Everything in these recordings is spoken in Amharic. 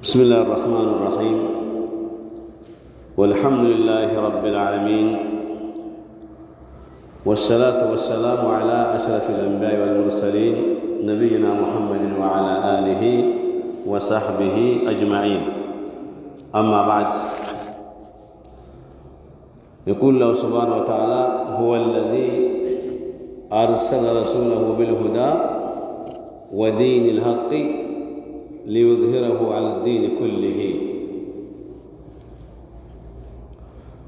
بسم الله الرحمن الرحيم والحمد لله رب العالمين والصلاة والسلام على أشرف الأنبياء والمرسلين نبينا محمد وعلى آله وصحبه أجمعين. أما بعد، يقول الله سبحانه وتعالى: هو الذي أرسل رسوله بالهدى ودين الحق ليظهره على الدين كله.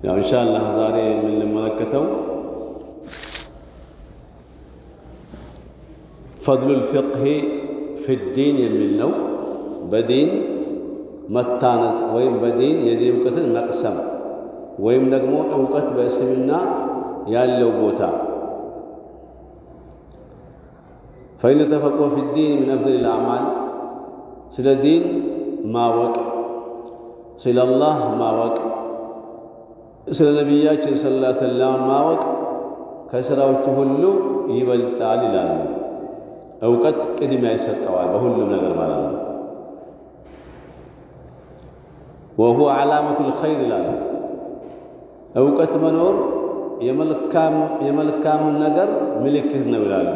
إن شاء الله ዛሬ የምንመለከተው فضل الفقه في الدين የሚል ነው። በዲን መታነጽ ወይም በዲን የዲን እውቀትን መቅሰም ወይም ደግሞ እውቀት በእስልምና ያለው ቦታ فإن التفقه في الدين من أفضل الأعمال ስለ ዲን ማወቅ፣ ስለ አላህ ማወቅ፣ ስለ ነቢያችን ሰለላሁ ዐለይሂ ወሰለም ማወቅ ከሥራዎቹ ሁሉ ይበልጣል ይላሉ። እውቀት ቅድሚያ ይሰጠዋል በሁሉም ነገር ማለት ነው። وهو علامة الخير ይላሉ። እውቀት መኖር የመልካም ነገር ምልክት ነው ይላሉ።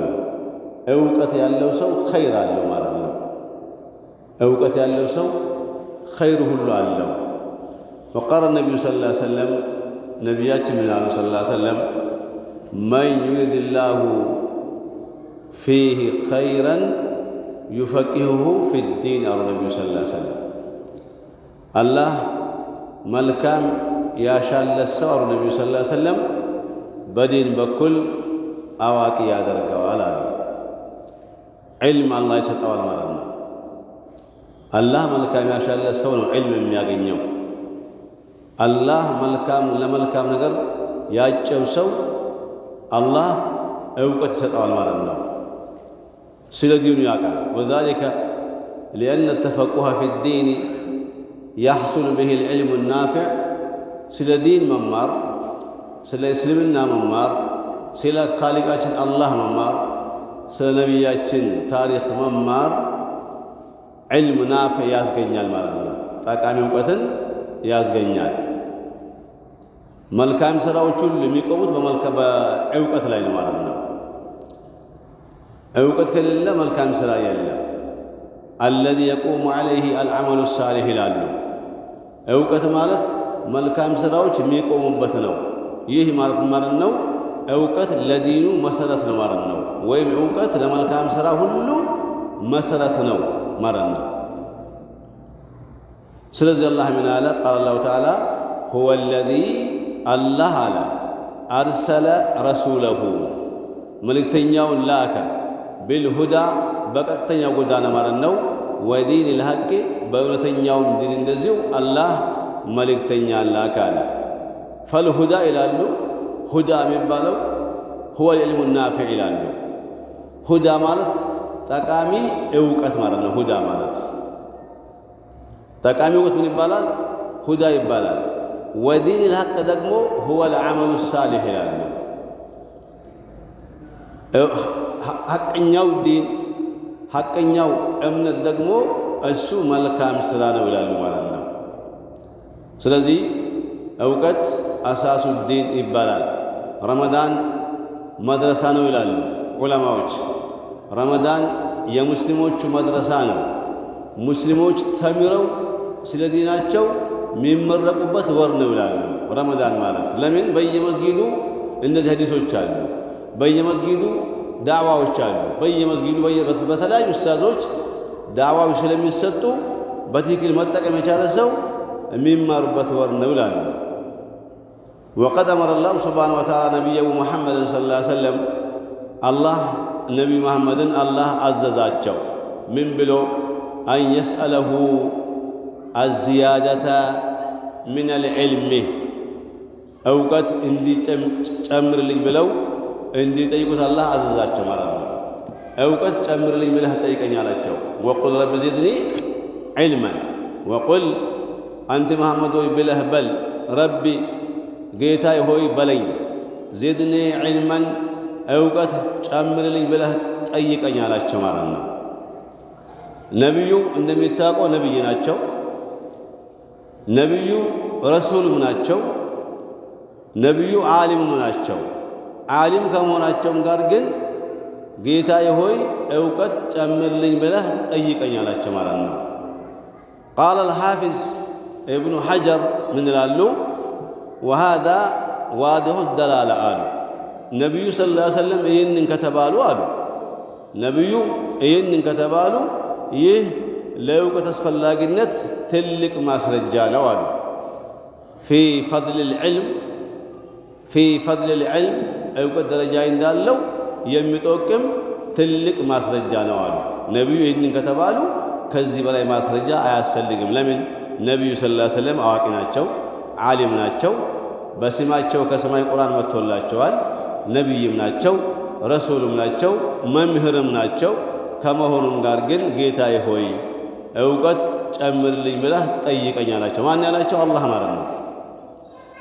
እውቀት ያለው ሰው ኸይር አለው ማለት ነው። እውቀት ያለው ሰው ኸይር ሁሉ አለው። وقال النبي صلى الله عليه وسلم ነቢያችን ይላሉ ሰለላሁ ዐለይሂ ወሰለም من يريد الله فيه خيرا يفقهه في الدين አሉ ነቢዩ ሰለላሁ ዐለይሂ ወሰለም። አላህ መልካም ያሻለት ሰው አሉ ነቢዩ ሰለላሁ ዐለይሂ ወሰለም በዲን በኩል አዋቂ ያደርገዋል አሉ። ዒልም አላህ ይሰጠዋል ማለት ነው። አላህ መልካም ያሻለት ሰው ነው ዒልም የሚያገኘው። አላህ ለመልካም ነገር ያጨው ሰው አላህ እውቀት ይሰጠዋል ማለት ነው። ስለ ዲኑ ያውቃል። وذلك لأن التفقه في الدين يحصل به العلم النافع። ስለ ዲን መማር፣ ስለ እስልምና መማር፣ ስለ ኻሊቃችን አላህ መማር፣ ስለ ነቢያችን ታሪክ መማር ዒልም ናፊዕ ያስገኛል ማለት ነው። ጠቃሚ እውቀትን ያስገኛል። መልካም ሥራዎች ሁሉ የሚቆሙት በእውቀት ላይ ነው ማለት ነው። እውቀት ከሌለ መልካም ሥራ የለም። አለዚ የቁሙ ዐለይሂ አልዐመሉ ሳሊሕ ይላሉ። እውቀት ማለት መልካም ሥራዎች የሚቆሙበት ነው። ይህ ማለት ነው እውቀት ለዲኑ መሰረት ነው ማለት ነው። ወይም እውቀት ለመልካም ሥራ ሁሉ መሰረት ነው ማለት ነው። ስለዚህ አላህ ምን አለ? ቃለ አላሁ ተዓላ ሁወ አለዚ አላህ አለ አርሰለ ረሱለሁ መልእክተኛውን ላከ ቢልሁዳ በቀጥተኛ ጎዳና ማለት ነው። ወዲን ልሐቅ በእውነተኛውም ዲን እንደዚሁ አላህ መልእክተኛ ላከ አለ። ፈልሁዳ ይላሉ። ሁዳ የሚባለው ሁወ ልዕልሙ ናፊዕ ይላሉ። ሁዳ ማለት ጠቃሚ እውቀት ማለት ነው። ሁዳ ማለት ጠቃሚ እውቀት ምን ይባላል? ሁዳ ይባላል። ወዲን ልሐቅ ደግሞ ሁወ ልዐመሉ ሳሊሕ ይላሉ። ሐቀኛው ዲን ሐቀኛው እምነት ደግሞ እሱ መልካም ሥራ ነው ይላሉ ማለት ነው። ስለዚህ እውቀት አሳሱ ዲን ይባላል። ረመዳን መድረሳ ነው ይላሉ ዑለማዎች። ረመዳን የሙስሊሞቹ መድረሳ ነው። ሙስሊሞች ተምረው ስለ ዲናቸው የሚመረቁበት ወር ነው ይላሉ ረመዳን ማለት። ለምን? በየመስጊዱ እንደዚህ ሐዲሶች አሉ። በየመስጊዱ ዳዕዋዎች አሉ። በየመስጊዱ በተለያዩ ኡስታዞች ዳዕዋዎች ስለሚሰጡ በትክክል መጠቀም የቻለ ሰው የሚማሩበት ወር ነው ይላሉ። ወቀድ አመረ አላሁ ሱብሓነሁ ወተዓላ ነቢየሁ ሙሐመድን ሰለላሁ ዐለይሂ ወሰለም አላህ ነቢዩ መሐመድን አላህ አዘዛቸው ምን ብሎ? አን የስአለሁ አዝያደተ ሚነል ዒልሚ እውቀት እንዲጨምርልኝ ብለው እንዲጠይቁት አላህ አዘዛቸው ማለት ነው። እውቀት ጨምርልኝ ብለህ ጠይቀኝ አላቸው። ወቁል ረቢ ዚድኒ ዒልመን ወቁል አንተ መሐመድ ሆይ ብለህ በል ረቢ ጌታዬ ሆይ በለኝ ዚድኒ ዒልመን እውቀት ጨምርልኝ ብለህ ጠይቀኝ አላቸው ማለት ነው። ነቢዩ እንደሚታወቀው ነቢይ ናቸው። ነብዩ ረሱልም ናቸው፣ ነብዩ ዓሊምም ናቸው። ዓሊም ከመሆናቸውም ጋር ግን ጌታዬ ሆይ እውቀት ጨምርልኝ ብለህ ጠይቀኝ አላቸው ማለት ነው። ቃለ አልሓፊዝ ኢብኑ ሐጀር ምን ይላሉ? ወሃዛ ዋዲሑ ደላላ አሉ። ነቢዩ ሰለላሁ ዐለይሂ ወሰለም ይህንን ከተባሉ አሉ ነቢዩ ይህንን ከተባሉ ይህ ለእውቀት አስፈላጊነት ትልቅ ማስረጃ ነው አሉ። ፊ ፈድሊል ዒልም እውቀት ደረጃ እንዳለው የሚጠቅም ትልቅ ማስረጃ ነው አሉ። ነቢዩ ይህንን ከተባሉ ከዚህ በላይ ማስረጃ አያስፈልግም። ለምን? ነቢዩ ሰለላሁ ዐለይሂ ወሰለም አዋቂ ናቸው፣ ዓሊም ናቸው። በስማቸው ከሰማይ ቁርአን መጥቶላቸዋል። ነቢይም ናቸው፣ ረሱልም ናቸው፣ መምህርም ናቸው። ከመሆኑም ጋር ግን ጌታዬ ሆይ እውቀት ጨምርልኝ ብለህ ጠይቀኝ አላቸው። ማን ያላቸው? አላህ ማለት ነው።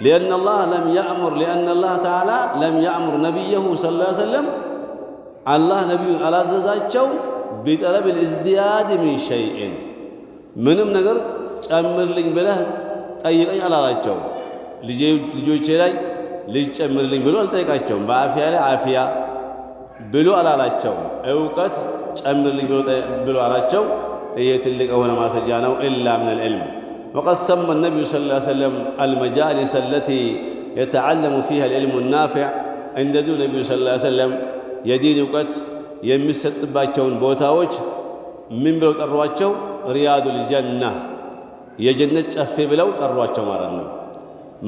لأن الله تعالى لم يأمر نبيه صلى الله عليه وسلم الله نبي على زازاቸው بطلب الازدياد من شيء ምንም ነገር ጨምርልኝ ብለህ ጠይቀኝ አላላቸው። ልጆቼ ላይ ልጅ ጨምርልኝ ብሎ አልጠይቃቸውም። በአፊያ ላይ አፊያ ብሎ አላላቸው። እውቀት ጨምርልኝ ብሎ አላቸው። ይህ ትልቅ የሆነ ማስረጃ ነው። ኢላ ምን العلم وقد سمى النبي صلى الله عليه وسلم المجالس التي يتعلم فيها العلم النافع እንደዚሁ ነቢዩ ሰለላሁ ዐለይሂ ወሰለም የዲን እውቀት የሚሰጥባቸውን ቦታዎች ምን ብለው ጠሯቸው? ሪያዱል ጀና የጀነት ጨፌ ብለው ጠሯቸው ማለት ነው።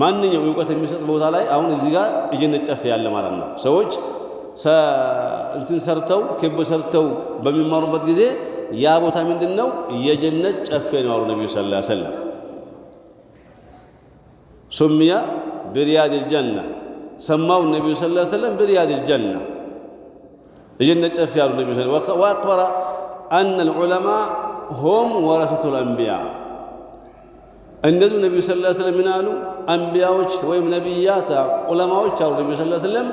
ማንኛውም እውቀት የሚሰጥ ቦታ ላይ አሁን እዚህ ጋር የጀነት ጨፌ ያለ ማለት ነው። ሰዎች እንትን ሰርተው ክብ ሰርተው በሚማሩበት ጊዜ ያ ቦታ ምንድነው? የጀነት ጨፌ ነው አሉ ነብዩ ሰለላሁ ዐለይሂ ወሰለም። ሱሚያ ብሪያዲል ጀና ሰማው ነብዩ ሰለላሁ ዐለይሂ ወሰለም ብሪያዲል ጀና የጀነት ጨፌ ያሉ ነብዩ ሰለላሁ ዐለይሂ ወሰለም። ወአክበረ አነ العلماء هم ورثة الأنبياء እንደዚሁ ነብዩ ሰለላሁ ዐለይሂ ወሰለም ምን አሉ? አንቢያዎች ወይም ነብያት ዑለማዎች አሉ ነብዩ ሰለላሁ ዐለይሂ ወሰለም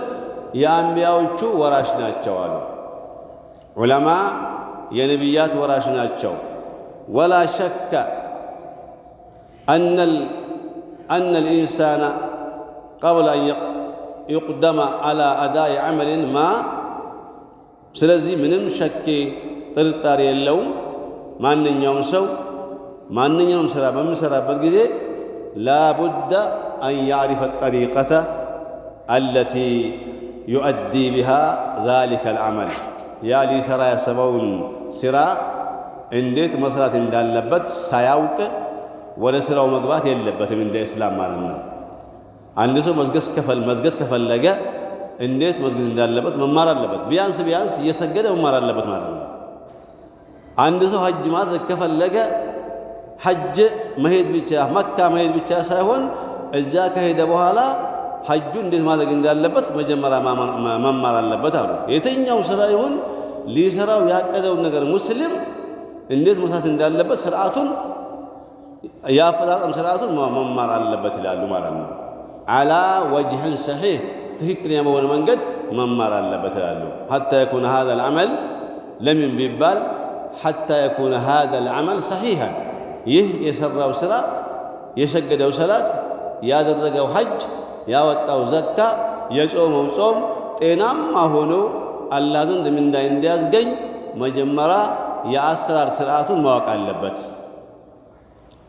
የአንቢያዎቹ ወራሽ ናቸው አሉ። ዑለማ የነብያት ወራሽ ናቸው። ወላ ሸከ أن الإنسان قبل أن يقدم على أداء عمل ما ስለዚህ ምንም ሸክ ጥርጣሬ የለውም። ማንኛውም ሰው ማንኛውም ስራ በሚሰራበት ጊዜ ላቡደ አን ያዕሪፈ ጠሪቀተ አለቲ ዩአዲ ቢሃ ዛሊከ ልዓመል ያ ሊሰራ ያሰበውን ስራ እንዴት መስራት እንዳለበት ሳያውቅ ወደ ስራው መግባት የለበትም። እንደ እስላም ማለት ነው። አንድ ሰው መስገድ ከፈለገ እንዴት መስገድ እንዳለበት መማር አለበት። ቢያንስ እየሰገደ መማር አለበት ማለት ነው። አንድ ሰው ሐጅ ማድረግ ከፈለገ ሐጅ መሄድ ብቻ መካ መሄድ ብቻ ሳይሆን እዛ ከሄደ በኋላ ሐጁ እንዴት ማድረግ እንዳለበት መጀመሪያ መማር አለበት አሉ። የትኛው ስራ ይሁን ሊሰራው ያቀደውን ነገር ሙስሊም እንዴት መስራት እንዳለበት ስርዓቱን የአፈጻጸም ስርዓቱን መማር አለበት ይላሉ ማለት ነው። አላ ወጅህን ሰሒህ ትክክለኛ በሆነ መንገድ መማር አለበት ይላሉ። ሐታ የኩነ هذا العمل ለምን ቢባል ሐታ የኩነ هذا العمل ሰሒሃን ይህ የሰራው ስራ የሰገደው ሰላት ያደረገው ሐጅ ያወጣው ዘካ የጾመው ጾም ጤናማ ሆኖ አላህ ዘንድ ምንዳ እንዲያስገኝ መጀመሪያ የአሰራር ስርዓቱን ማወቅ አለበት።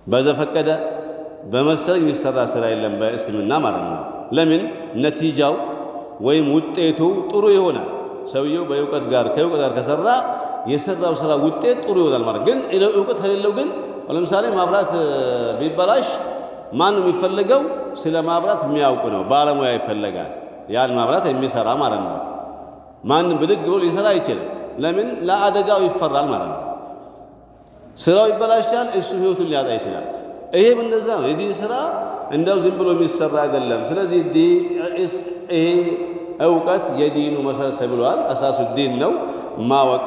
በዘፈቀደ በመሰለኝ የሚሰራ ስራ የለም በእስልምና ማለት ነው። ለምን ነቲጃው ወይም ውጤቱ ጥሩ ይሆናል። ሰውየው ከእውቀት ጋር ከሰራ የሰራው ስራ ውጤት ጥሩ ይሆናል ማለት ግን እውቀት ከሌለው ግን ለምሳሌ ማብራት ቢበላሽ ማን ነው የሚፈልገው? ስለ ማብራት የሚያውቅ ነው፣ ባለሙያ ይፈልጋል። ያን ማብራት የሚሰራ ማለት ነው። ማንም ብድግ ብሎ ሊሰራ አይችልም። ለምን? ለአደጋው ይፈራል ማለት ነው። ስራው ይበላሻል፣ እሱ ህይወቱን ሊያጣ ይችላል። ይሄም እንደዛ ነው። የዲን ስራ እንደው ዝም ብሎ የሚሰራ አይደለም። ስለዚህ ይሄ እውቀት የዲኑ መሰረት ተብሏል። አሳሱ ዲን ነው። ማወቅ፣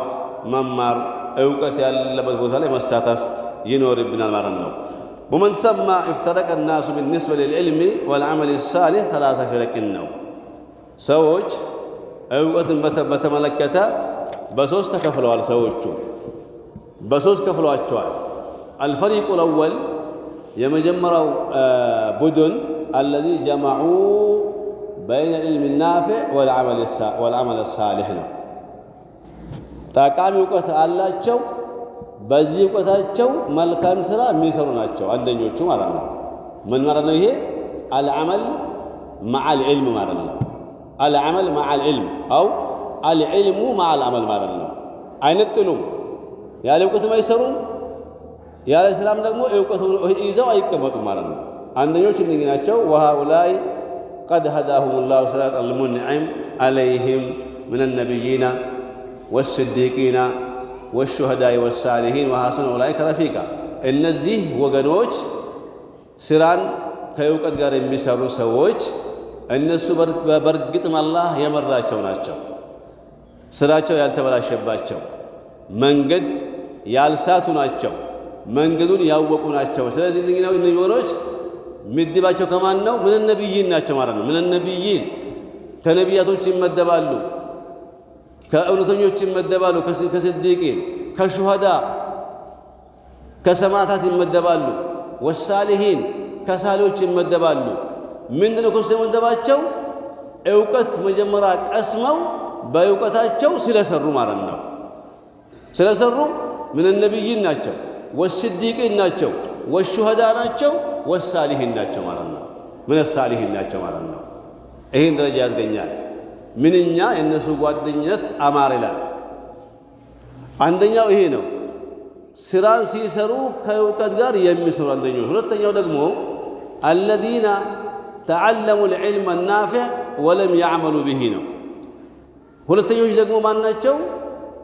መማር፣ እውቀት ያለበት ቦታ ላይ መሳተፍ ይኖርብናል ማለት ነው። ومن ثم افترق الناس بالنسبة للعلم والعمل الصالح ثلاثة فرق ነው። ሰዎች እውቀትን በተመለከተ በሶስት ተከፍለዋል። ሰዎቹ በሶስት ከፍለዋቸዋል። الفريق الأول የመጀመሪያው ቡድን الذي جمعوا بين العلم النافع والعمل الصالح ነው ጠቃሚ ዕውቀት አላቸው በዚህ ዕውቀታቸው መልካም ስራ የሚሰሩ ናቸው አንደኞቹ ማለት ነው ምን ማለት ነው ይሄ العمل مع العلم ማለት ነው العمل مع العلم او العلم مع العمل ማለት ነው አይነጥሉም ያለ ዕውቀት ማይሰሩም ያለ ስራም ደግሞ ዕውቀት ይዘው አይቀመጡም ማለት ነው አንደኞች እነዚህ ናቸው وهؤلاء قد هداهم الله صراط المنعم عليهم من النبيين والصديقين والشهداء والصالحين وحسن أولئك رفيقا እነዚህ ወገኖች ስራን ከዕውቀት ጋር የሚሰሩ ሰዎች እነሱ በርግጥም አላህ የመራቸው ናቸው ስራቸው ያልተበላሸባቸው መንገድ ያልሳቱ ናቸው መንገዱን ያወቁ ናቸው ስለዚህ እነዚህ ወገኖች ምድባቸው ከማን ነው ምን ነብይን ናቸው ማለት ነው ምን ነብይን ከነቢያቶች ይመደባሉ ከእውነተኞች ይመደባሉ ከስዲቂን ከሹሃዳ ከሰማዕታት ይመደባሉ ወሳሊሂን ከሳሊዎች ይመደባሉ ምንድነው ከስተመደባቸው ዕውቀት መጀመሪያ ቀስመው በዕውቀታቸው ስለሰሩ ማለት ነው ስለሰሩ ምን ነብይን ናቸው ወስዲቂን ናቸው ወሹሃዳ ናቸው ወሳሊሂን ናቸው ማለት ነው ምን ሳሊሂን ናቸው ማለት ነው ይሄን ደረጃ ያስገኛል ምንኛ የነሱ ጓደኝነት አማር ይላል አንደኛው ይሄ ነው ስራን ሲሰሩ ከዕውቀት ጋር የሚሰሩ አንደኛው ሁለተኛው ደግሞ الذين تعلموا العلم النافع ولم يعملوا به ነው ሁለተኞች ደግሞ ማን ናቸው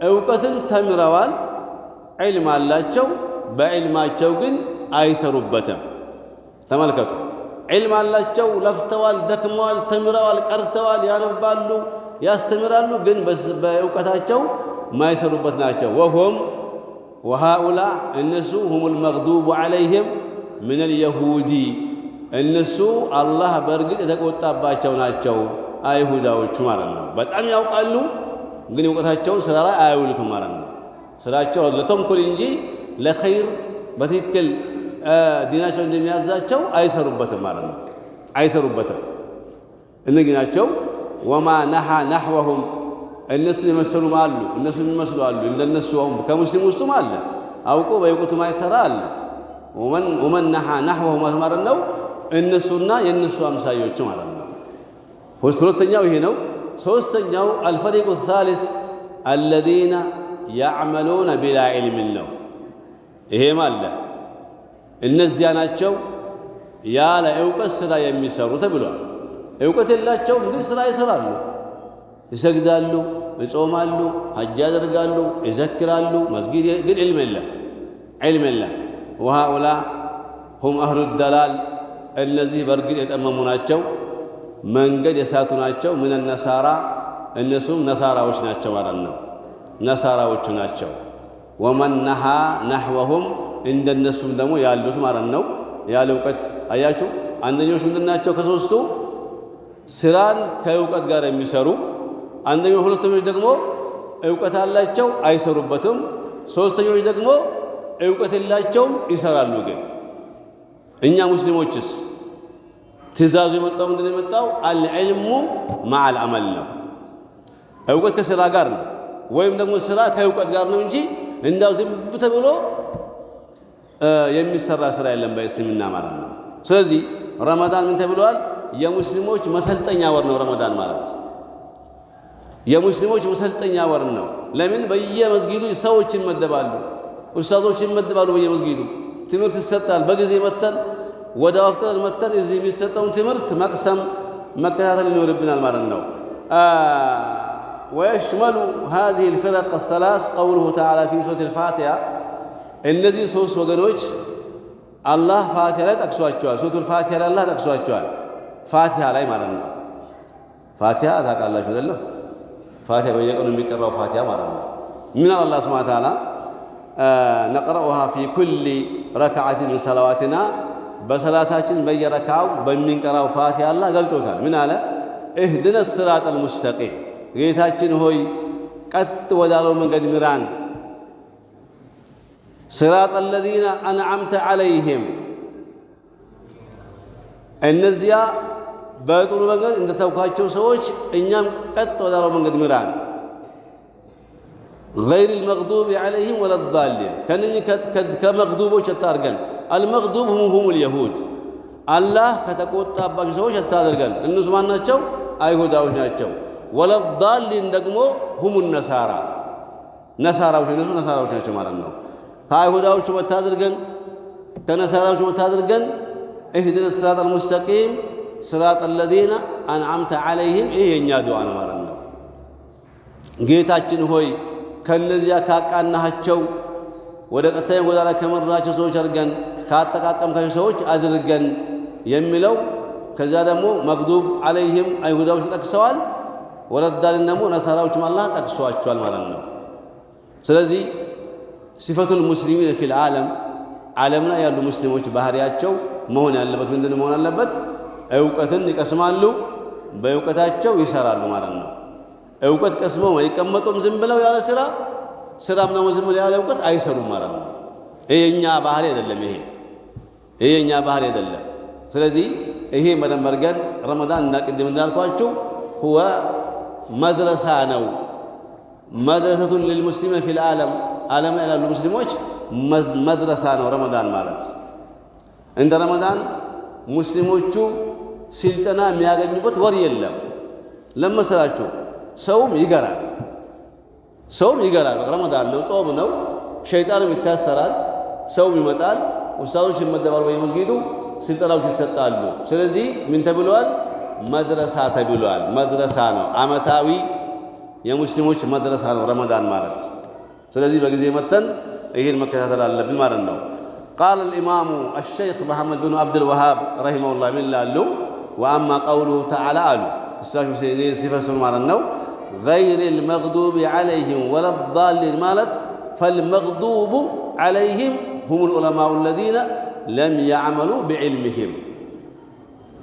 ዕውቀትን ተምረዋል ዒልም አላቸው በዕልማቸው ግን አይሰሩበትም ተመልከቱ ዒልም አላቸው ለፍተዋል ደክመዋል ተምረዋል ቀርተዋል ያነባሉ ያስተምራሉ ግን በዕውቀታቸው ማይሰሩበት ናቸው وهم وهؤلاء እነሱ هم المغضوب عليهم من اليهود እነሱ አላህ በርግጥ የተቆጣባቸው ናቸው አይሁዳዎቹ ማለት ነው በጣም ያውቃሉ ግን ዕውቀታቸውን ስራ ላይ አያውሉትም ማለት ነው ስራቸው ለተንኮል እንጂ ለኸይር በትክክል ዲናቸው እንደሚያዛቸው አይሰሩበትም ማለት ነው አይሰሩበትም እነዚህ ናቸው وما نحى نحوهم እነሱ የመሰሉም አሉ እነሱ የሚመስሉ አሉ እንደነሱ ከሙስሊም ውስጥም አለ አውቆ በዕውቀቱ ማይሰራ አለ ومن نحى نحوهم ማለት ነው እነሱና የነሱ አምሳዮች ማለት ነው ሁለተኛው ይሄ ነው ሶስተኛው الفريق الثالث الذين يعملون بلا علم ነው ይሄም አለ እነዚያ ናቸው ያለ ዕውቀት ስራ የሚሰሩ ተብሏል ዕውቀት የላቸውም ግን ስራ ይሰራሉ ይሰግዳሉ ይጾማሉ ሐጅ ያደርጋሉ ይዘክራሉ መስጊድ ግን علم የለም وهؤلاء هم أهل الدلال እነዚህ በርግጥ የጠመሙ ናቸው መንገድ የሳቱ ናቸው ምን النصارى እነሱም ነሳራዎች ናቸው ማለት ነው ነሳራዎች ናቸው ومن نحى نحوهم እንደነሱም ደግሞ ያሉት ማለት ነው ያለ ዕውቀት አያችሁ አንደኞች ምንድናቸው ከሶስቱ ስራን ከዕውቀት ጋር የሚሰሩ አንደኞች ሁለተኞች ደግሞ ዕውቀት አላቸው አይሰሩበትም ሶስተኞች ደግሞ ዕውቀት የላቸውም ይሰራሉ ግን እኛ ሙስሊሞችስ ትእዛዙ የመጣው ምንድነው የመጣው አልዕልሙ مع العمل ነው ዕውቀት ከስራ ጋር ነው ወይም ደግሞ ስራ ከዕውቀት ጋር ነው እንጂ እንዳው ዝም ተብሎ የሚሰራ ስራ የለም በእስልምና ማለት ነው ስለዚህ ረመዳን ምን ተብሏል የሙስሊሞች መሰልጠኛ ወር ነው ረመዳን ማለት የሙስሊሞች መሰልጠኛ ወር ነው ለምን በየመስጊዱ ሰዎች ይመደባሉ ኡስታዞች ይመደባሉ በየመስጊዱ ትምህርት ይሰጣል በጊዜ መተን ወደ አፍጠር መተን እዚህ የሚሰጠውን ትምህርት መቅሰም መከታተል ይኖርብናል ማለት ነው ويشمل هذه الفرق الثلاث قوله تعالى في سورة الفاتحة እነዚህ ሶስት ወገኖች አላህ ፋቲሃ ላይ ጠቅሷቸዋል ሱረቱል ፋቲሃ ላይ አላህ ጠቅሷቸዋል ፋቲሃ ላይ ማለት ነው ፋቲሃ ታውቃላችሁ አይደል ፋቲሃ በየቀኑ የሚቀራው ፋቲሃ ማለት ነው ምን አላህ Subhanahu Wa Ta'ala نقرأها في كل ركعة من صلواتنا በሰላታችን በየረካው በሚንቀራው ፋቲሃ አላህ ገልጾታል ምን አለ اهدنا الصراط المستقيم ጌታችን ሆይ ቀጥ ወዳለው መንገድ ምራን صراط الذين أنعمت عليهم እነዚያ በጥሩ መንገድ እንደተውካቸው ሰዎች እኛም ቀጥ ወዳለው መንገድ ምራን غير المغضوب عليهم ولا الضالين كنني كمغضوبوች አታርገን المغضوب هم اليهود الله ከተቆጣባቸው ሰዎች አታደርገን እነሱ ማን ናቸው አይሁዳዎች ናቸው ولا الضالين ደግሞ هم النصارى ነሳራዎች እነሱ ነሳራዎች ናቸው ማለት ነው ከአይሁዳዎቹ መታደርገን ከነሳራዎቹ መታደርገን اهدنا الصراط المستقيم صراط الذين انعمت عليهم ይሄ የኛ ዱዓ ነው ማለት ነው ጌታችን ሆይ ከነዚያ ካቃናቸው ወደ ቀጣይ ጎዳና ከመራቸው ሰዎች አድርገን ካጠቃቀምካቸው ሰዎች አድርገን የሚለው ከዛ ደግሞ መግዱብ عليهم አይሁዳዎች ተጠቅሰዋል ወለዳልን ደግሞ ነሳራዎችም አላህ ጠቅሷቸዋል ማለት ነው ስለዚህ ሲፈቱል ሙስሊሚን ፊል ዓለም ላይ ያሉ ሙስሊሞች ባህሪያቸው መሆን ያለበት ምንድነው መሆን አለበት ዕውቀትን ይቀስማሉ በዕውቀታቸው ይሰራሉ ማለት ነው ዕውቀት ቀስመው አይቀመጡም ዝም ብለው ያለ ስራም ነው ዝም ብለው ያለ ዕውቀት አይሰሩም ማለት ነው ይሄኛ ባህሪ አይደለም ይሄኛ ባህሪ አይደለም ስለዚህ ይሄ መደመርገን ረመዳን እንዳቀደም እንዳልኳችሁ هو መድረሳ ነው መድረሰቱ ለልሙስሊሚን ፊል ዓለም ላይ ያሉ ሙስሊሞች መድረሳ ነው ረመዳን ማለት እንደ ረመዳን ሙስሊሞቹ ስልጠና የሚያገኙበት ወር የለም ለመሰላችሁ ሰውም ይገራል ረመዳን ነው ጾም ነው ሸይጣንም ይታሰራል ሰው ይመጣል ኡስታዞች ይመደባሉ በየመስጊዱ ስልጠናዎች ይሰጣሉ ስለዚህ ምን ተብሏል መድረሳ ተብሏል መድረሳ ነው አመታዊ የሙስሊሞች መድረሳ ነው ረመዳን ማለት ስለዚህ በጊዜ መተን ይሄን መከታተል አለብን ማለት ነው قال الإمام الشيخ محمد بن عبد الوهاب رحمه الله من لالو وأما قوله تعالى استاذ سيدي صفة سنة غير المغضوب عليهم ولا الضالين مالت فالمغضوب عليهم هم العلماء الذين لم يعملوا بعلمهم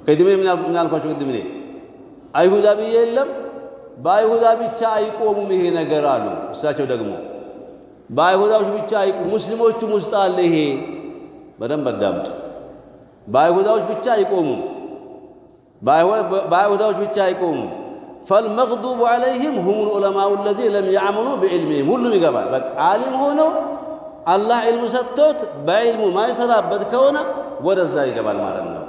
قدمي من الكوتش قدمي أيهودا بيلم بايهودا ብቻ አይቆሙም ይሄ ነገር አሉ እሳቸው ደግሞ ባይሁዳዎች ብቻ አይቆሙ ሙስሊሞቹም ውስጥ አለ ይሄ በደንብ አዳምጡ ባይሁዳዎች ብቻ አይቆሙ ባይሁዳዎች ብቻ አይቆሙ فالمغضوب عليهم هم العلماء الذين لم يعملوا بعلمهم ሁሉም ይገባል በቃ ዓሊም ሆኖ አላህ ዒልም ሰጥቶት በዒልሙ ማይሰራበት ከሆነ ወደዛ ይገባል ማለት ነው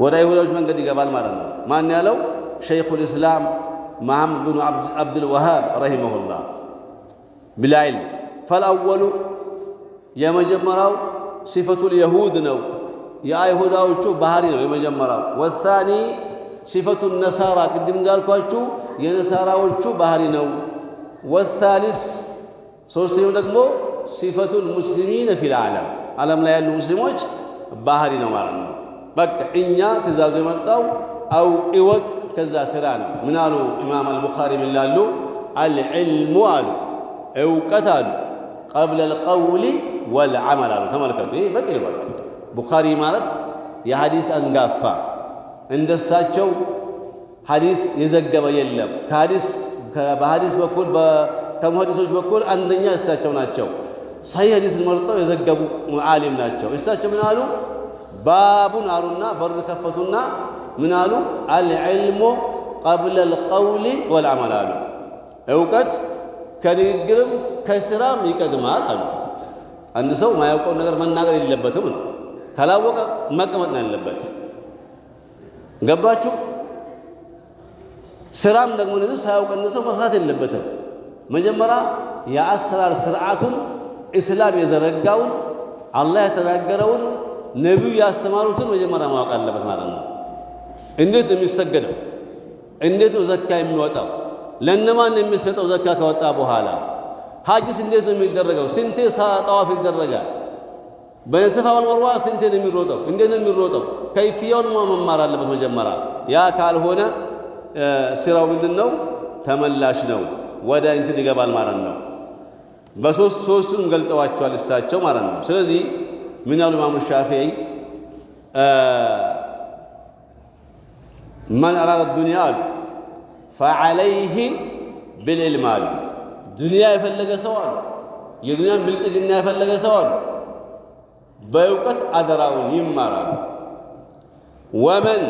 ወደ አይሁዳዎች መንገድ ይገባል ማለት ነው ማን ያለው شيخ الإسلام محمد بن عبد الوهاب رحمه الله بالعلم فالأول يا مجمراو صفة اليهود نو يا يهوداوچو ባህሪ ነው የመጀመሪያው والثاني صفة النصارى ቅድም እንዳልኳችሁ የነሳራዎቹ ባህሪ ነው والثالث ሶስተኛው ደግሞ صفة المسلمين في العالم ዓለም ላይ ያሉ ሙስሊሞች ባህሪ ነው ማለት ነው በቃ እኛ ትእዛዙ የመጣው አው ይወቅ ከዛ ስራ ነው ምን አሉ ኢማም አልቡኻሪ ምን ይላሉ አልዕልሙ አሉ ዕውቀት አሉ قبل القول والعمل አሉ ተመልከቱ ይሄ በቂ ነው ቡኻሪ ማለት የሐዲስ አንጋፋ እንደሳቸው ሐዲስ የዘገበ የለም በሐዲስ በኩል ከሙሐዲሶች በኩል አንደኛ እሳቸው ናቸው ሰሂህ ሐዲስ መርጠው የዘገቡ ዓሊም ናቸው እሳቸው ምን አሉ ባቡን አሉና በር ከፈቱና ምን አሉ አልዕልሙ قبل القول والعمل አሉ ዕውቀት ከንግግርም ከስራም ይቀድማል አሉ አንድ ሰው ማያውቀው ነገር መናገር የለበትም ነው ካላወቀ መቀመጥ ነው ያለበት ገባችሁ ስራም ደግሞ ነው ሳያውቅ ሰው መስራት የለበትም መጀመሪያ የአሰራር ስርዓቱን እስላም የዘረጋውን አላህ የተናገረውን ነብዩ ያስተማሩትን መጀመሪያ ማወቅ አለበት ማለት ነው እንዴት ነው የሚሰገደው እንዴት ነው ዘካ የሚወጣው ለነማን የሚሰጠው ዘካ ከወጣ በኋላ ሐጅስ እንዴት ነው የሚደረገው ስንቴ ጠዋፍ ይደረጋል በሰፋ ወልመርዋ ስንቴ ነው የሚሮጠው እንዴት ነው የሚሮጠው ከይፍያውን መማር አለበት መጀመሪያ ያ ካልሆነ ስራው ምንድነው ተመላሽ ነው ወደ እንትን ይገባል ማለት ነው በሶስቱም ገልጸዋቸዋል እሳቸው ማለት ነው ስለዚህ ምን ያሉ ኢማሙ ሻፊዒ من أراد الدنيا فعليه بالعلم دنيا يفلق سوال የዱንያን ብልጽግና የፈለገ ሰው በእውቀት አደራውን ይማራል ወመን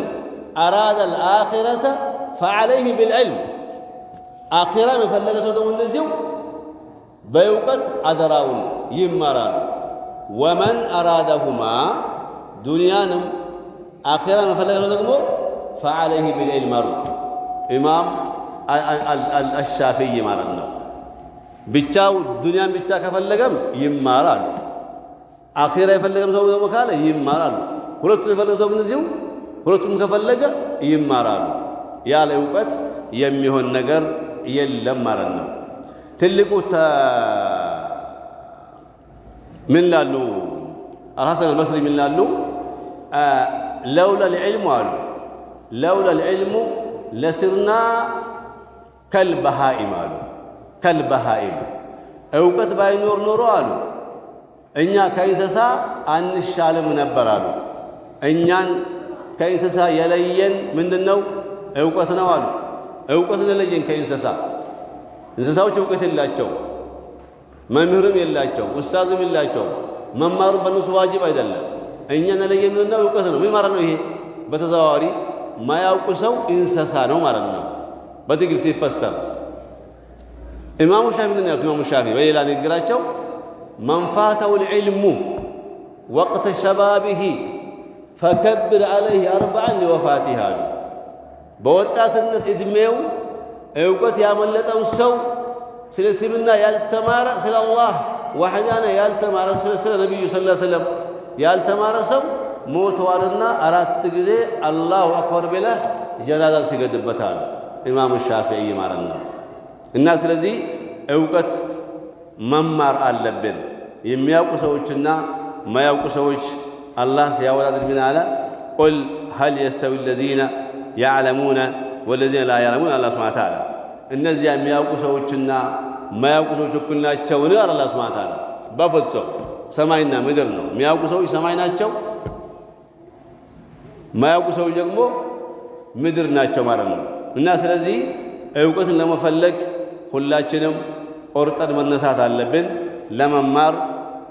አራደ አልአኺረተ ፈዐለይህ ቢልዕልም አኺራ የፈለገ ሰው ደግሞ እንደዚሁ በእውቀት አደራውን ይማራል። ወመን አራደሁማ ዱንያንም አኺራ የፈለገ ሰው ደግሞ ፈዐለይህ ቢልዕልም አሉ ኢማም አልሻፊዒ ማለት ነው። ብቻው ዱንያን ብቻ ከፈለገም ይማራሉ። አኺራ የፈለገም ሰው ደግሞ ካለ ይማራሉ። ሁለቱም የፈለገ ሰው እንደዚሁ ሁለቱም ከፈለገ ይማራሉ። ያለ እውቀት የሚሆን ነገር የለም ማለት ነው። ትልቁ ምን ላሉ አልሐሰን አልበስሪ ምን ላሉ ለውላ ልዕልሙ አሉ ለውላ ልዕልሙ ለስርና ከልበሃኢም አሉ ከልበሃኢም እውቀት ባይኖር ኖሮ አሉ እኛ ከእንስሳ አንሻልም ነበር አሉ። እኛን ከእንስሳ የለየን ምንድነው? እውቀት ነው አሉ። እውቀት የለየን ከእንስሳ። እንስሳዎች እውቀት የላቸው፣ መምህርም የላቸው፣ ኡስታዝም የላቸው። መማሩ በእነሱ ዋጅብ አይደለም። እኛን የለየን ምንድነው? እውቀት ነው። ምን ማለት ነው ይሄ? በተዘዋዋሪ ማያውቁ ሰው እንስሳ ነው ማለት ነው በትግል ሲፈሰር። ኢማሙ ሻፊዒ ምንድን ነው ያሉት? ኢማሙ ሻፊዒ በሌላ ንግግራቸው መን ፋተሁ ልዕልሙ ወቅተ ሸባቢሂ ፈከብር ዐለይህ አርበዐን ሊወፋቲህ አሉ። በወጣትነት ዕድሜው እውቀት ያመለጠው ሰው ስለ እስልምና ያልተማረ፣ ስለ አላህ ዋሕዳና ያልተማረ፣ ስለ ነቢዩ ሰለላሁ ዐለይሂ ወሰለም ያልተማረ ሰው ሞተዋልና 4 ጊዜ አላሁ አክበር ብለህ ጀናዛ ሲገድበታል ኢማሙ ሻፊዒ ማለት ነው። እና ስለዚህ እውቀት መማር አለብን። የሚያውቁ ሰዎችና ማያውቁ ሰዎች አላህ ሲያወዳድር ምን አለ? ቁል ሀል የስተዊ አለዚነ ያዕለሙነ ወለዚነ ላ ያዕለሙን። አላህ ሱብሓነሁ ወተዓላ እነዚያ የሚያውቁ ሰዎችና ማያውቁ ሰዎች እኩል ናቸውን? አላህ ሱብሓነሁ ወተዓላ በፍጹም። ሰማይና ምድር ነው። የሚያውቁ ሰዎች ሰማይ ናቸው፣ ማያውቁ ሰዎች ደግሞ ምድር ናቸው ማለት ነው። እና ስለዚህ እውቀትን ለመፈለግ ሁላችንም ቆርጠን መነሳት አለብን። ለመማር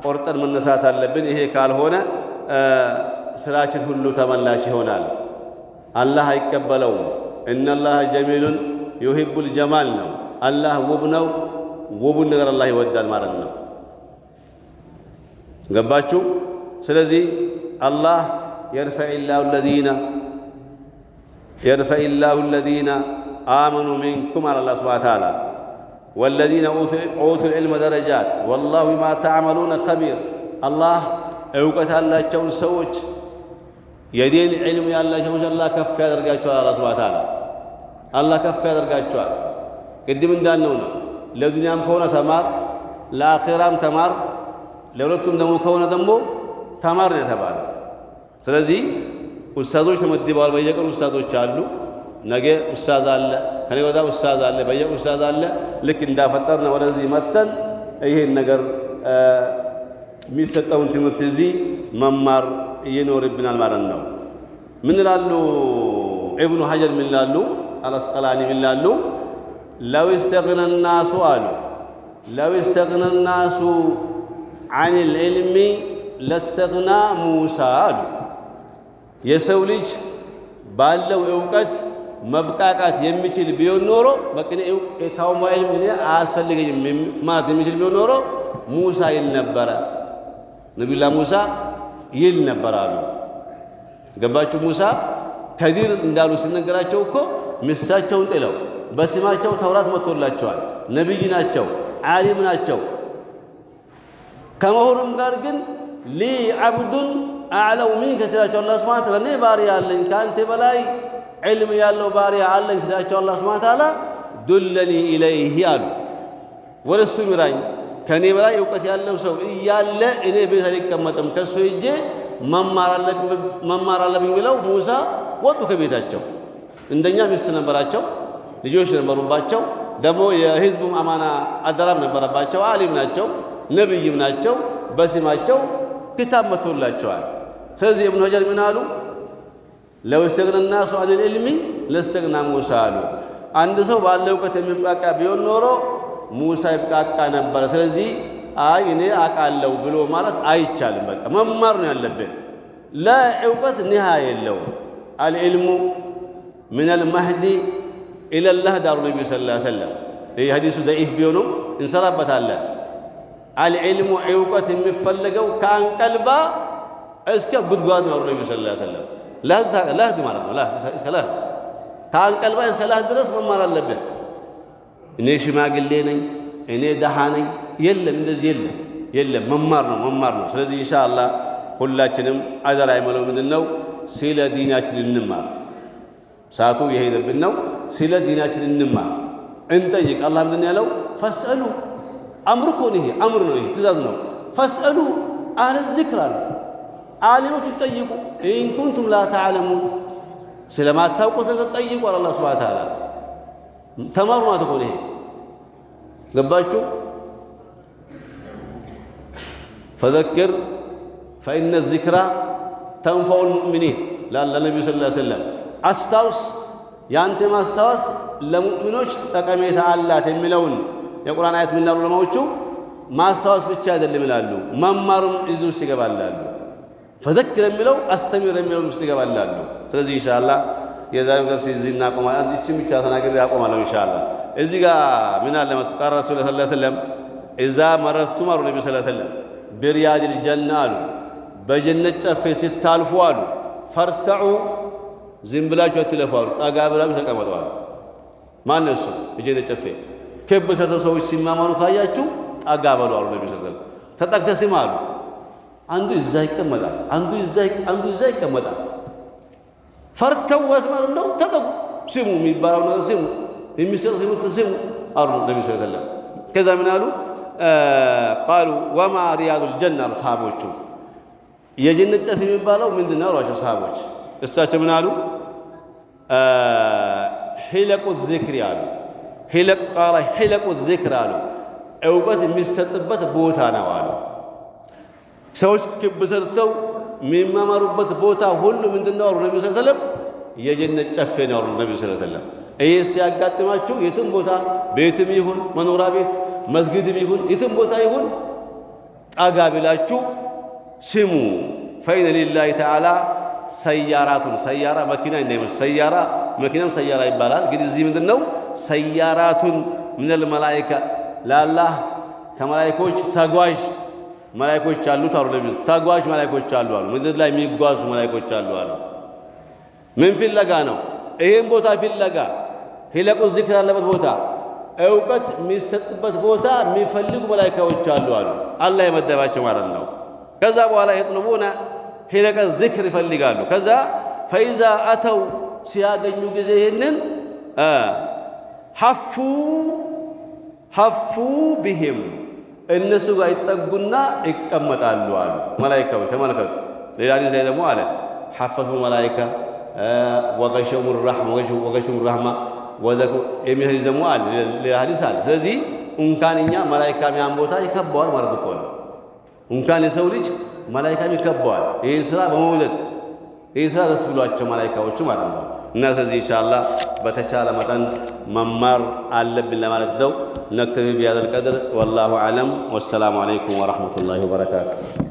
ቆርጠን መነሳት አለብን። ይሄ ካልሆነ ስራችን ሁሉ ተመላሽ ይሆናል። አላህ አይቀበለውም። ኢነላህ ጀሚሉን ዩሂቡል ጀማል ነው። አላህ ውብ ነው። ውቡን ነገር አላህ ይወዳል ማለት ነው። ገባችሁ? ስለዚህ አላህ የርፈዒላሁ አለዚነ አመኑ ሚንኩም አለ አላህ ሱብሓነሁ ወተዓላ ወለዚነ ኡቱል ዒልመ ደረጃት ወላሁ ቢማ ተዕመሉነ ኸቢር። አላህ እውቀት ያላቸውን ሰዎች የዲን ዒልም ያላቸው ሰዎች አላህ ከፍ ያደርጋቸዋል። አላህ ሱብሓነሁ ወተዓላ አላህ ከፍ ያደርጋቸዋል። ቅድም እንዳልነው ነው። ለዱንያም ከሆነ ተማር፣ ለአኺራም ተማር፣ ለሁለቱም ደግሞ ከሆነ ደግሞ ተማር ነው የተባለ። ስለዚህ ኡስታዞች ተመድበዋል። በየቀኑ ኡስታዞች አሉ። ነገ ኡስታዝ አለ፣ ከነገ ወዲያ ኡስታዝ አለ፣ በየቀኑ ኡስታዝ አለ። ልክ እንዳፈጠርነ ወደዚህ መተን ይሄን ነገር የሚሰጠውን ትምህርት እዚህ መማር ይኖርብናል ማለት ነው። ምን ይላሉ ኢብኑ ሐጀር? ምን ይላሉ? አልአስቀላኒ ምን ይላሉ? ለው እስተግነ ናሱ አሉ ለው እስተግነ ናሱ ዐኒል ዒልሚ ለስተግና ሙሳ አሉ። የሰው ልጅ ባለው እውቀት መብቃቃት የሚችል ቢሆን ኖሮ በቅኔ ካሁን በኋላ እኔ አያስፈልገኝም ማለት የሚችል ቢሆን ኖሮ ሙሳ ይል ነበረ። ነቢዩላህ ሙሳ ይል ነበር አሉ። ገባችሁ? ሙሳ ከዲር እንዳሉ ሲነገራቸው እኮ ሚስታቸውን ጥለው በስማቸው ተውራት መጥቶላቸዋል። ነቢይ ናቸው፣ ዓሊም ናቸው። ከመሆኑም ጋር ግን ሊ ዓብዱን አዕለው ሚንከ ሲላቸው አላህ ሱብሓነሁ ወተዓላ እኔ ባሪያ አለኝ ከአንተ በላይ ዕልም ያለው ባሪያ አለኝ ሲላቸው አላህ ሱብሓነሁ ወተዓላ ዱለኒ ኢለይህ አሉ። ወደ እሱ ምራኝ። ከእኔ በላይ እውቀት ያለው ሰው እያለ እኔ ቤት አልቀመጥም፣ ከእሱ ሄጄ መማር አለብኝ ብለው ሙሳ ወጡ ከቤታቸው። እንደኛ ሚስት ነበራቸው፣ ልጆች ነበሩባቸው፣ ደግሞ የህዝቡም አማና አደራም ነበረባቸው። ዓሊም ናቸው፣ ነቢይም ናቸው። በስማቸው ክታብ መጥቶላቸዋል። ስለዚህ ኢብኑ ሐጀር ምን አሉ? ለው እስተግነ ናሱ ዐኒል ዒልሚ ለስተግና ሙሳ አሉ። አንድ ሰው ባለ እውቀት የሚብቃቃ ቢሆን ኖሮ ሙሳ ይብቃቃ ነበረ። ስለዚህ አይ እኔ አውቃለሁ ብሎ ማለት አይቻልም። በቃ መማር ነው ያለብን። ለእውቀት ኒሃ የለውም። العلم من المهدي إلى اللهد النبي صلى الله عليه وسلم ይህ ሐዲሱ ደኢፍ ቢሆንም እንሰራበታለን العلم ዕውቀት የሚፈልገው ከአንቀልባ እስከ ጉድጓድ ነው ነብዩ ሰለላሁ ዐለይሂ ወሰለም ለህድ ማለት ነው እስከ ለህድ ከአንቀልባ እስከ ለህድ ድረስ መማር አለበት እኔ ሽማግሌ ነኝ እኔ ደሃ ነኝ የለም እንደዚህ የለም መማር ነው ስለዚህ ኢንሻአላህ ሁላችንም አደራ የምለው ምንድነው ስለ ዲናችን እንማር ሰዓቱ የሄደብን ነው ስለ ዲናችን እንማር እንጠይቅ አላህ ምንድነው ያለው ፈስአሉ አምር እኮ ነው ይሄ አምር ነው ይሄ ትእዛዝ ነው ፈስአሉ አህለ ዚክር ዓሊሞች ጠይቁ ኢን ኩንቱም ላ ተዓለሙን ስለማታውቁት ነገር ጠይቁ አላህ ሱብሓነሁ ወተዓላ ተማሩ ማለት እኮ ነው ይሄ ገባችሁ فذكر فإن الذكرى تنفع المؤمنين لا النبي صلى الله عليه وسلم أستوس ያንተ ማስታወስ ለሙእሚኖች ጠቀሜታ አላት የሚለውን የቁርአን አያት ምን ነው ለማዎቹ ማስታወስ ብቻ አይደለም ይላሉ መማሩም እዚህ ውስጥ ይገባላሉ ፈዘክር የሚለው አስተምር የሚለው ውስጥ ይገባላሉ ስለዚህ ኢንሻአላህ የዛሬው ደርስ እዚህ እናቆማለን እቺን ብቻ ተናግሬ ያቆማለሁ ኢንሻአላህ እዚህ ጋር ምን አለ መስቀር ረሱል ሰለላሁ ዐለይሂ ወሰለም እዛ መረቱም አሉ ነብዩ ሰለላሁ ዐለይሂ ወሰለም በሪያዲል ጀና አሉ በጀነት ጨፌ ሲታልፉ አሉ ፈርተዑ ዝም ብላችሁ አትለፋሩ ጠጋ ብላችሁ ተቀመጡ አሉ ማን ነው እሱ በጀነት ጨፌ ከብ ሰርተው ሰዎች ሲማማሩ ካያችሁ ጠጋ በሉ አሉ ነብዩ ሰለላሁ ዐለይሂ ወሰለም ተጠቅተህ ስማ አሉ አንዱ እዛ ይቀመጣል አንዱ እዛ ይቀመጣል ፈርተው መስመር ነው ተጠቁ ስሙ የሚባለው ነገር ስሙ የሚሰጥ ስሙ አሉ ነብዩ ሰለላሁ ዐለይሂ ወሰለም ከዛ ምን አሉ قالوا وما رياض الجنة صحابዎቹ የጀነት ጨፌ የሚባለው ምንድነው አሏቸው ሰሃቦች እሳቸው ምን አሉ ሒለቁ ዚክር አሉ ሒለቁ ዚክር አሉ ዕውቀት የሚሰጥበት ቦታ ነው አሉ ሰዎች ክብ ሰርተው የሚማማሩበት ቦታ ሁሉ ምንድነው አሉ ነብዩ ሰለላሁ ዐለይሂ ወሰለም የጀነት ጨፌ ነው አሉ ነብዩ ሰለላሁ ዐለይሂ ወሰለም ይሄ ሲያጋጥማችሁ የትም ቦታ ቤትም ይሁን መኖሪያ ቤት መስጊድም ይሁን የትም ቦታ ይሁን ጠጋ ብላችሁ ስሙ ፈኢነ ሊላሂ ተዓላ ሰያራቱን ሰያራ መኪና እንደሚመስል ሰያራ መኪናም ሰያራ ይባላል ግን እዚህ ምንድነው ሰያራቱን ሚነል መላኢካ ለአላህ ከመላእክቶች ተጓዥ መላእክቶች አሉት አሉ ነብዩ ተጓዥ መላእክቶች አሉ ምድር ላይ የሚጓዙ መላእክቶች አሉ ምን ፍለጋ ነው ይሄን ቦታ ፍለጋ ሒለቁ ዚክር ያለበት ቦታ ዕውቀት የሚሰጥበት ቦታ የሚፈልጉ መላእክቶች አሉ አላህ የመደባቸው ማለት ነው ከዛ በኋላ ይጥሉቡና ሒለቀ ዚክር ይፈልጋሉ ከዛ ፈኢዛ አተው ሲያገኙ ጊዜ ይሄንን ሐፉ ቢሂም እነሱ ጋር ይጠጉና ይቀመጣሉ አሉ መላእክቶች ተመልከቱ ሌላ ሐዲስ ላይ ደግሞ አለ ሐፈዙ መላእክታ ወገሸሙ الرحمة ወዘኩ የሚል ደግሞ አለ ሌላ ሐዲስ አለ ስለዚህ እንኳን እኛ መላእክታ ያን ቦታ ይከበዋል ማለት እኮ ነው እንኳን የሰው ልጅ መላእክታም ይከበዋል ይሄን ስራ በመውደድ ይሄን ስራ ደስ ብሏቸው መላእክቶቹ ማለት ነው እና ስለዚህ ኢንሻአላህ በተቻለ መጠን መማር አለብን ለማለት ነው ነክተብ ቢያዘል ቀድር والله اعلم والسلام عليكم ورحمة الله وبركاته